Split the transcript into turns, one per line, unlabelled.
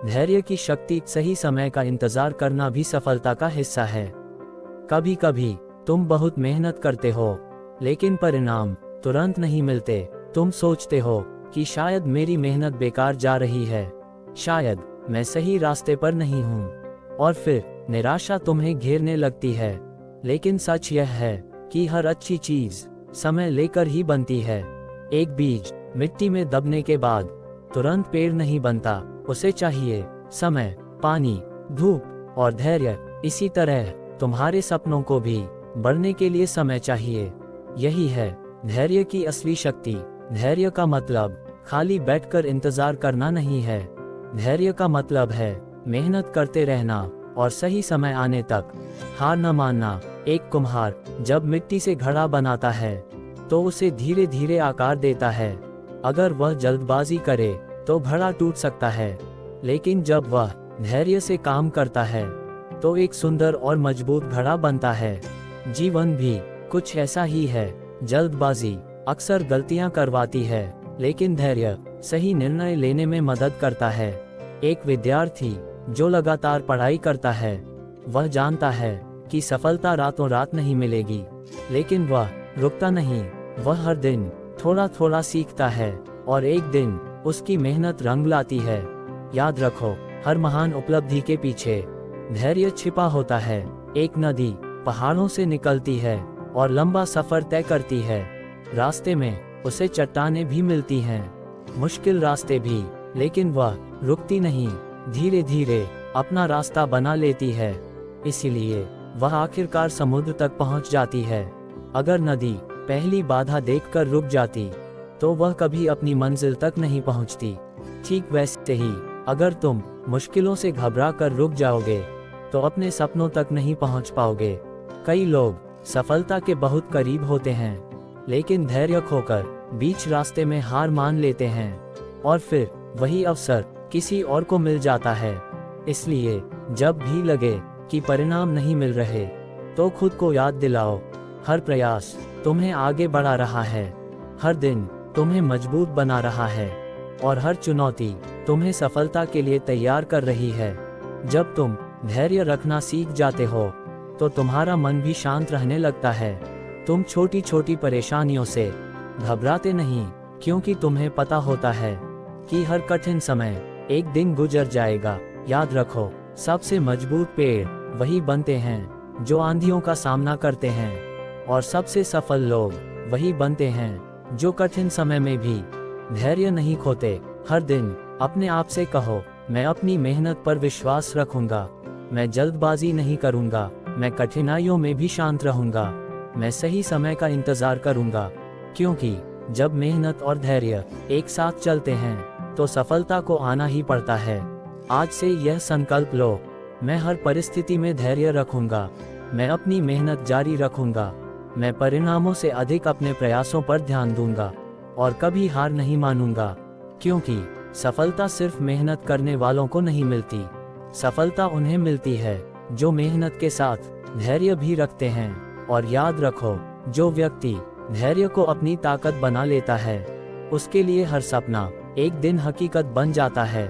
धैर्य की शक्ति, सही समय का इंतजार करना भी सफलता का हिस्सा है। कभी कभी तुम बहुत मेहनत करते हो, लेकिन परिणाम तुरंत नहीं मिलते। तुम सोचते हो कि शायद मेरी मेहनत बेकार जा रही है, शायद मैं सही रास्ते पर नहीं हूँ, और फिर निराशा तुम्हें घेरने लगती है। लेकिन सच यह है कि हर अच्छी चीज समय लेकर ही बनती है। एक बीज मिट्टी में दबने के बाद तुरंत पेड़ नहीं बनता, उसे चाहिए समय, पानी, धूप और धैर्य। इसी तरह तुम्हारे सपनों को भी बढ़ने के लिए समय चाहिए। यही है धैर्य की असली शक्ति। धैर्य का मतलब खाली बैठकर इंतजार करना नहीं है। धैर्य का मतलब है मेहनत करते रहना और सही समय आने तक हार न मानना। एक कुम्हार जब मिट्टी से घड़ा बनाता है तो उसे धीरे धीरे आकार देता है। अगर वह जल्दबाजी करे तो घड़ा टूट सकता है, लेकिन जब वह धैर्य से काम करता है तो एक सुंदर और मजबूत घड़ा बनता है। जीवन भी कुछ ऐसा ही है। जल्दबाजी अक्सर गलतियां करवाती है, लेकिन धैर्य सही निर्णय लेने में मदद करता है। एक विद्यार्थी जो लगातार पढ़ाई करता है, वह जानता है कि सफलता रातों रात नहीं मिलेगी, लेकिन वह रुकता नहीं। वह हर दिन थोड़ा थोड़ा सीखता है और एक दिन उसकी मेहनत रंग लाती है। याद रखो, हर महान उपलब्धि के पीछे धैर्य छिपा होता है। एक नदी पहाड़ों से निकलती है और लंबा सफर तय करती है। रास्ते में उसे चट्टानें भी मिलती हैं, मुश्किल रास्ते भी, लेकिन वह रुकती नहीं। धीरे धीरे अपना रास्ता बना लेती है, इसीलिए वह आखिरकार समुद्र तक पहुंच जाती है। अगर नदी पहली बाधा देखकर रुक जाती तो वह कभी अपनी मंजिल तक नहीं पहुंचती। ठीक वैसे ही अगर तुम मुश्किलों से घबरा कर रुक जाओगे तो अपने सपनों तक नहीं पहुंच पाओगे। कई लोग सफलता के बहुत करीब होते हैं, लेकिन धैर्य खोकर बीच रास्ते में हार मान लेते हैं, और फिर वही अवसर किसी और को मिल जाता है। इसलिए जब भी लगे कि परिणाम नहीं मिल रहे, तो खुद को याद दिलाओ, हर प्रयास तुम्हें आगे बढ़ा रहा है, हर दिन तुम्हें मजबूत बना रहा है, और हर चुनौती तुम्हें सफलता के लिए तैयार कर रही है। जब तुम धैर्य रखना सीख जाते हो तो तुम्हारा मन भी शांत रहने लगता है। तुम छोटी छोटी परेशानियों से घबराते नहीं, क्योंकि तुम्हें पता होता है कि हर कठिन समय एक दिन गुजर जाएगा। याद रखो, सबसे मजबूत पेड़ वही बनते हैं जो आंधियों का सामना करते हैं, और सबसे सफल लोग वही बनते हैं जो कठिन समय में भी धैर्य नहीं खोते। हर दिन अपने आप से कहो, मैं अपनी मेहनत पर विश्वास रखूंगा, मैं जल्दबाजी नहीं करूंगा, मैं कठिनाइयों में भी शांत रहूंगा, मैं सही समय का इंतजार करूंगा। क्योंकि जब मेहनत और धैर्य एक साथ चलते हैं तो सफलता को आना ही पड़ता है। आज से यह संकल्प लो, मैं हर परिस्थिति में धैर्य रखूंगा, मैं अपनी मेहनत जारी रखूंगा, मैं परिणामों से अधिक अपने प्रयासों पर ध्यान दूंगा, और कभी हार नहीं मानूंगा। क्योंकि सफलता सिर्फ मेहनत करने वालों को नहीं मिलती, सफलता उन्हें मिलती है जो मेहनत के साथ धैर्य भी रखते हैं। और याद रखो, जो व्यक्ति धैर्य को अपनी ताकत बना लेता है, उसके लिए हर सपना एक दिन हकीकत बन जाता है।